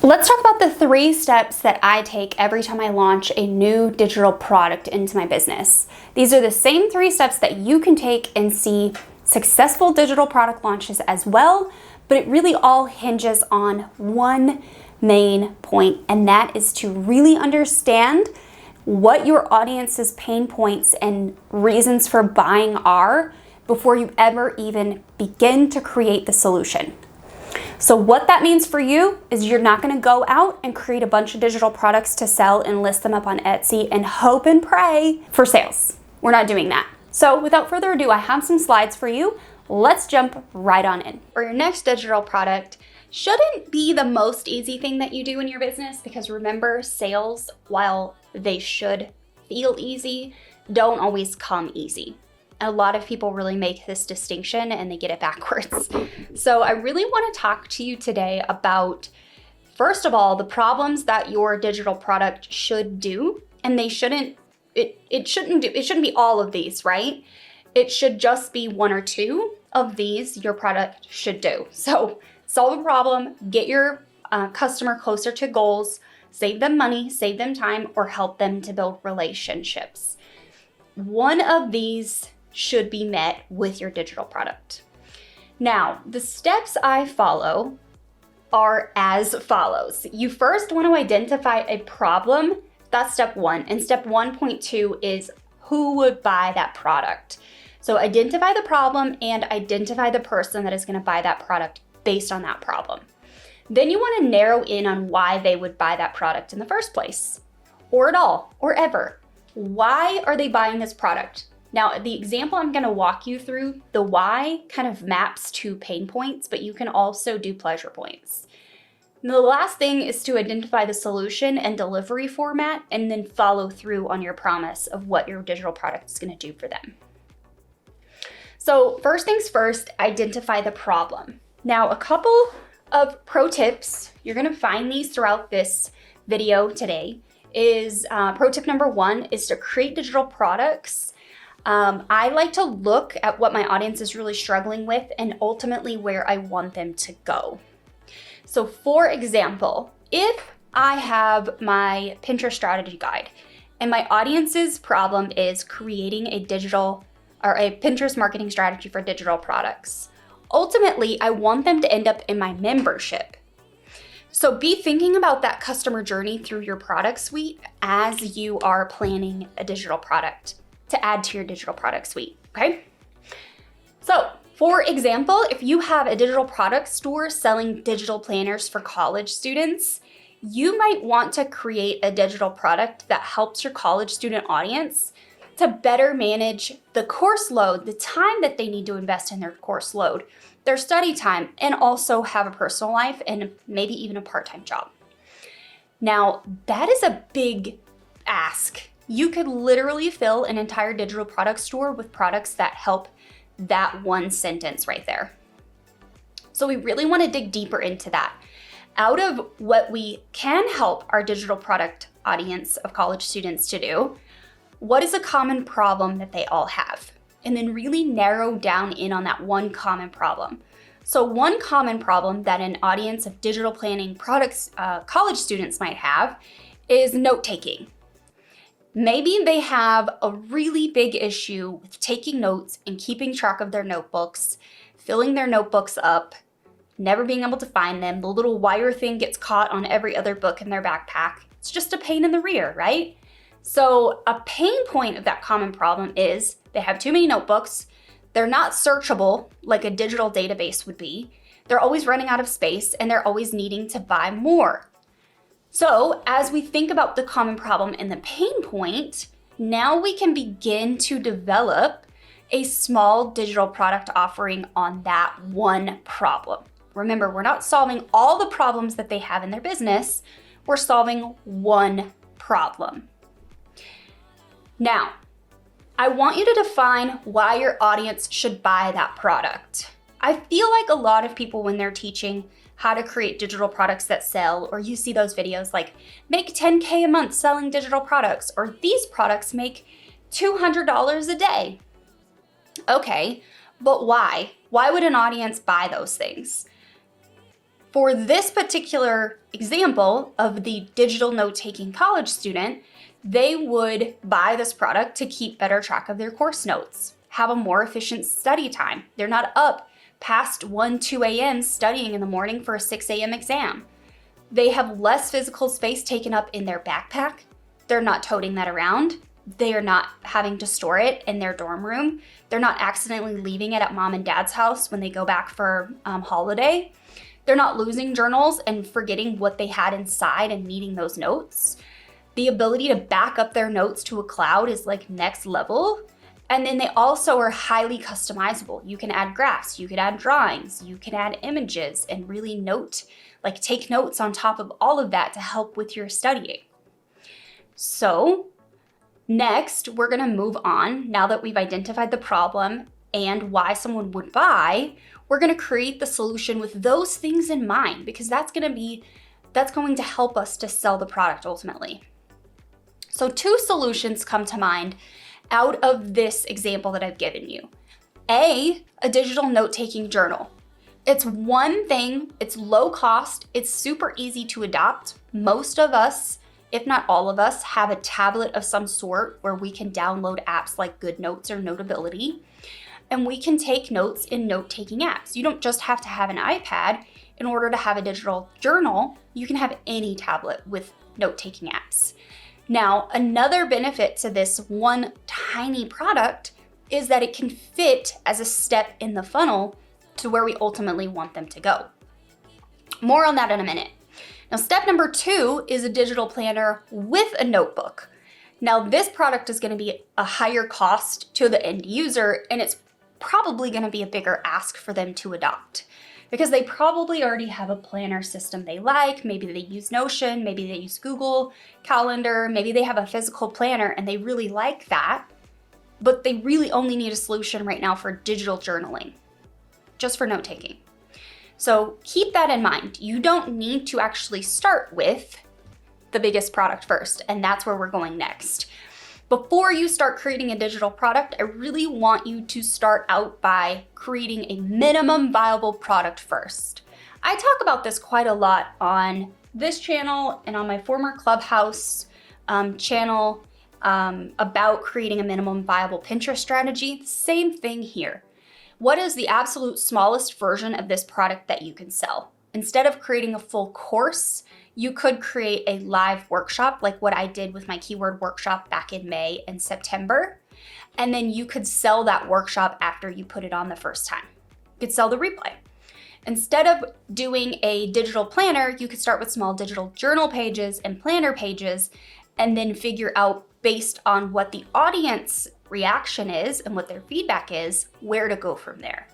Let's talk about the 3 steps that I take every time I launch a new digital product into my business. These are the same 3 steps that you can take and see successful digital product launches as well, but it really all hinges on one main point, and that is to really understand what your audience's pain points and reasons for buying are before you ever even begin to create the solution. So what that means for you is you're not going to go out and create a bunch of digital products to sell and list them up on Etsy and hope and pray for sales. We're not doing that. So without further ado, I have some slides for you. Let's jump right on in. For your next digital product, shouldn't be the most easy thing that you do in your business, because remember, sales, while they should feel easy, don't always come easy. A lot of people really make this distinction and they get it backwards. So I really want to talk to you today about, first of all, the problems that your digital product should do, and it shouldn't be all of these, right? It should just be 1 or 2 of these your product should do. So solve a problem, get your customer closer to goals, save them money, save them time, or help them to build relationships. One of these should be met with your digital product. Now, the steps I follow are as follows. You first want to identify a problem. That's step 1. And step 1.2 is who would buy that product. So identify the problem and identify the person that is going to buy that product based on that problem. Then you want to narrow in on why they would buy that product in the first place, or at all, or ever. Why are they buying this product? Now, the example I'm going to walk you through, the why kind of maps to pain points, but you can also do pleasure points. And the last thing is to identify the solution and delivery format, and then follow through on your promise of what your digital product is going to do for them. So first things first, identify the problem. Now, a couple of pro tips, you're going to find these throughout this video today, is pro tip number 1 is to create digital products. I like to look at what my audience is really struggling with and ultimately where I want them to go. So for example, if I have my Pinterest strategy guide and my audience's problem is creating a Pinterest marketing strategy for digital products, ultimately I want them to end up in my membership. So be thinking about that customer journey through your product suite as you are planning a digital product to add to your digital product suite, okay? So, for example, if you have a digital product store selling digital planners for college students, you might want to create a digital product that helps your college student audience to better manage the course load, the time that they need to invest in their course load, their study time, and also have a personal life and maybe even a part-time job. Now, that is a big ask. You could literally fill an entire digital product store with products that help that one sentence right there. So we really want to dig deeper into that. Out of what we can help our digital product audience of college students to do, what is a common problem that they all have? And then really narrow down in on that one common problem. So one common problem that an audience of digital planning products college students might have is note-taking. Maybe they have a really big issue with taking notes and keeping track of their notebooks, filling their notebooks up, never being able to find them. The little wire thing gets caught on every other book in their backpack. It's just a pain in the rear, right? So a pain point of that common problem is they have too many notebooks. They're not searchable like a digital database would be. They're always running out of space and they're always needing to buy more. So as we think about the common problem and the pain point, now we can begin to develop a small digital product offering on that one problem. Remember, we're not solving all the problems that they have in their business. We're solving one problem. Now, I want you to define why your audience should buy that product. I feel like a lot of people, when they're teaching how to create digital products that sell, or you see those videos like make 10K a month selling digital products, or these products make $200 a day. Okay, but why? Why would an audience buy those things? For this particular example of the digital note-taking college student, they would buy this product to keep better track of their course notes, have a more efficient study time. They're not up past 1, 2 a.m. studying in the morning for a 6 a.m. exam. They have less physical space taken up in their backpack. They're not toting that around. They are not having to store it in their dorm room. They're not accidentally leaving it at mom and dad's house when they go back for holiday. They're not losing journals and forgetting what they had inside and needing those notes. The ability to back up their notes to a cloud is like next level. And then they also are highly customizable. You can add graphs, you can add drawings, you can add images and really take notes on top of all of that to help with your studying. So next, we're gonna move on. Now that we've identified the problem and why someone would buy, we're gonna create the solution with those things in mind, because that's going to help us to sell the product ultimately. So 2 solutions come to mind out of this example that I've given you. A digital note-taking journal. It's one thing, it's low cost, it's super easy to adopt. Most of us, if not all of us, have a tablet of some sort where we can download apps like GoodNotes or Notability, and we can take notes in note-taking apps. You don't just have to have an iPad in order to have a digital journal. You can have any tablet with note-taking apps. Now, another benefit to this one tiny product is that it can fit as a step in the funnel to where we ultimately want them to go. More on that in a minute. Now, step number 2 is a digital planner with a notebook. Now, this product is going to be a higher cost to the end user, and it's probably going to be a bigger ask for them to adopt, because they probably already have a planner system they like. Maybe they use Notion, maybe they use Google Calendar, maybe they have a physical planner and they really like that, but they really only need a solution right now for digital journaling, just for note-taking. So keep that in mind. You don't need to actually start with the biggest product first, and that's where we're going next. Before you start creating a digital product, I really want you to start out by creating a minimum viable product first. I talk about this quite a lot on this channel and on my former Clubhouse channel about creating a minimum viable Pinterest strategy. Same thing here. What is the absolute smallest version of this product that you can sell? Instead of creating a full course, you could create a live workshop like what I did with my keyword workshop back in May and September. And then you could sell that workshop after you put it on the first time. You could sell the replay. Instead of doing a digital planner, you could start with small digital journal pages and planner pages, and then figure out, based on what the audience reaction is and what their feedback is, where to go from there.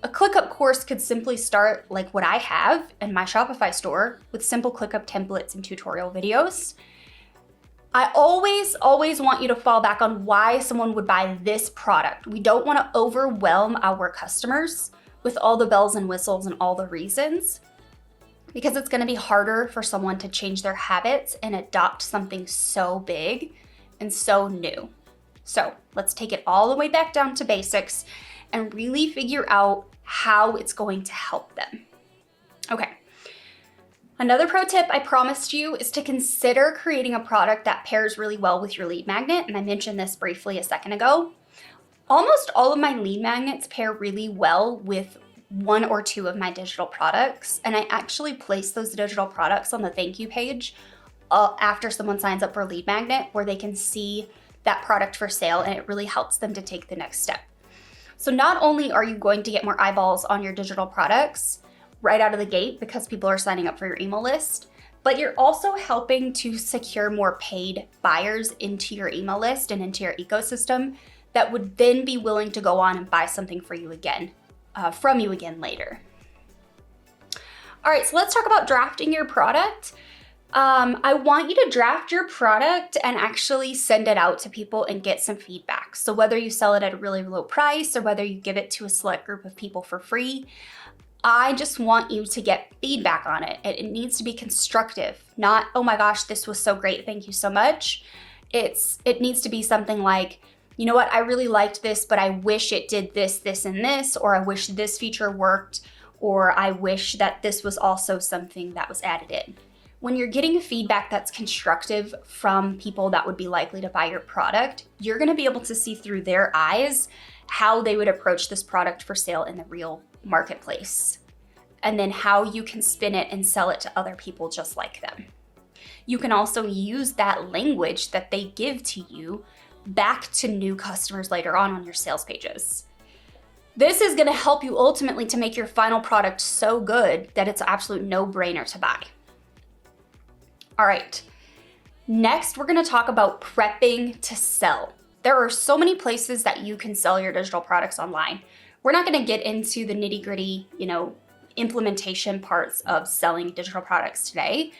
A ClickUp course could simply start like what I have in my Shopify store with simple ClickUp templates and tutorial videos. I always want you to fall back on why someone would buy this product. We don't want to overwhelm our customers with all the bells and whistles and all the reasons, because it's going to be harder for someone to change their habits and adopt something so big and so new. So let's take it all the way back down to basics and really figure out how it's going to help them. Okay. Another pro tip I promised you is to consider creating a product that pairs really well with your lead magnet, and I mentioned this briefly a second ago. Almost all of my lead magnets pair really well with 1 or 2 of my digital products, and I actually place those digital products on the thank you page after someone signs up for a lead magnet, where they can see that product for sale, and it really helps them to take the next step. So not only are you going to get more eyeballs on your digital products right out of the gate because people are signing up for your email list, but you're also helping to secure more paid buyers into your email list and into your ecosystem that would then be willing to go on and buy something for you again, from you again later. All right, so let's talk about drafting your product. I want you to draft your product and actually send it out to people and get some feedback. So whether you sell it at a really low price or whether you give it to a select group of people for free, I just want you to get feedback on it. It needs to be constructive, not, oh my gosh, this was so great, thank you so much. It needs to be something like, you know what, I really liked this, but I wish it did this, this, and this, or I wish this feature worked, or I wish that this was also something that was added in. When you're getting feedback that's constructive from people that would be likely to buy your product, you're gonna be able to see through their eyes how they would approach this product for sale in the real marketplace, and then how you can spin it and sell it to other people just like them. You can also use that language that they give to you back to new customers later on your sales pages. This is gonna help you ultimately to make your final product so good that it's an absolute no-brainer to buy. All right, next we're gonna talk about prepping to sell. There are so many places that you can sell your digital products online. We're not gonna get into the nitty-gritty, implementation parts of selling digital products today.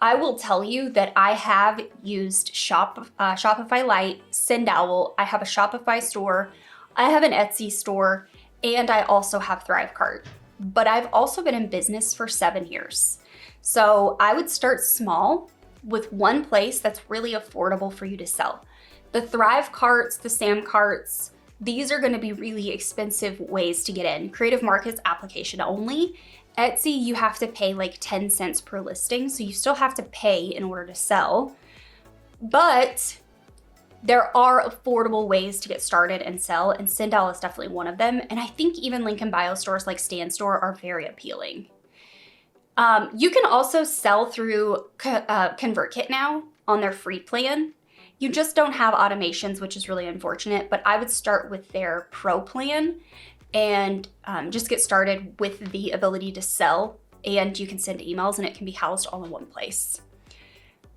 I will tell you that I have used Shopify Lite, Sendowl, I have a Shopify store, I have an Etsy store, and I also have ThriveCart. But I've also been in business for 7 years. So I would start small with one place that's really affordable for you to sell. The ThriveCarts, the SamCarts, these are gonna be really expensive ways to get in. Creative Markets application only. Etsy, you have to pay like 10 cents per listing, so you still have to pay in order to sell. But there are affordable ways to get started and sell, and Sendowl is definitely one of them. And I think even link in bio stores like Stan Store are very appealing. You can also sell through ConvertKit now on their free plan. You just don't have automations, which is really unfortunate, but I would start with their pro plan and just get started with the ability to sell, and you can send emails and it can be housed all in one place.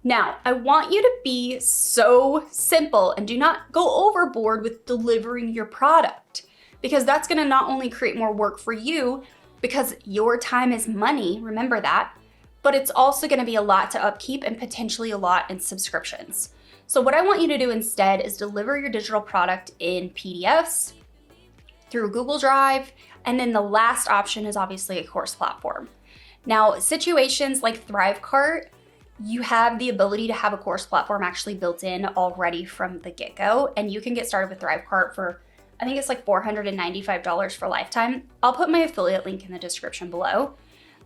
Now, I want you to be so simple and do not go overboard with delivering your product, because that's gonna not only create more work for you, because your time is money, remember that, but it's also gonna be a lot to upkeep and potentially a lot in subscriptions. So what I want you to do instead is deliver your digital product in PDFs through Google Drive, and then the last option is obviously a course platform. Now, situations like ThriveCart, you have the ability to have a course platform actually built in already from the get-go, and you can get started with ThriveCart for, I think it's like $495 for lifetime. I'll put my affiliate link in the description below.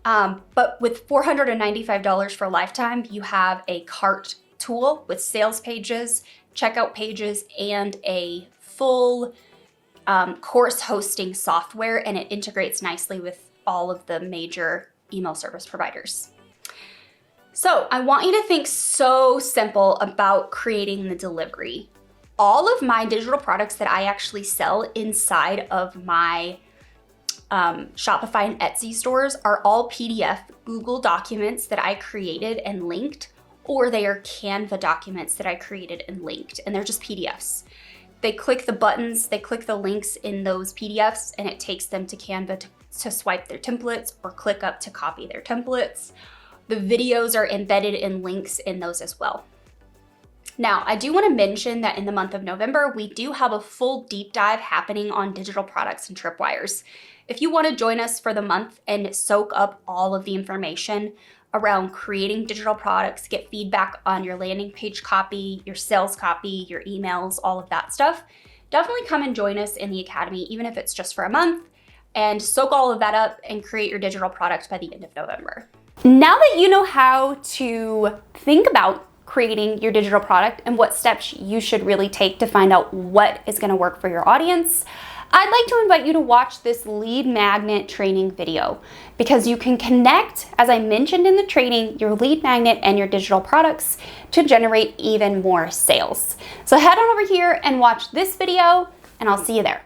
But with $495 for lifetime, you have a cart tool with sales pages, checkout pages, and a full course hosting software, and it integrates nicely with all of the major email service providers. So I want you to think so simple about creating the delivery. All of my digital products that I actually sell inside of my Shopify and Etsy stores are all PDF Google documents that I created and linked, or they are Canva documents that I created and linked, and they're just PDFs. They click the buttons, they click the links in those PDFs, and it takes them to Canva to swipe their templates or click up to copy their templates. The videos are embedded in links in those as well. Now, I do want to mention that in the month of November, we do have a full deep dive happening on digital products and tripwires. If you want to join us for the month and soak up all of the information around creating digital products, get feedback on your landing page copy, your sales copy, your emails, all of that stuff, definitely come and join us in the Academy, even if it's just for a month, and soak all of that up and create your digital product by the end of November. Now that you know how to think about creating your digital product and what steps you should really take to find out what is going to work for your audience, I'd like to invite you to watch this lead magnet training video, because you can connect, as I mentioned in the training, your lead magnet and your digital products to generate even more sales. So head on over here and watch this video, and I'll see you there.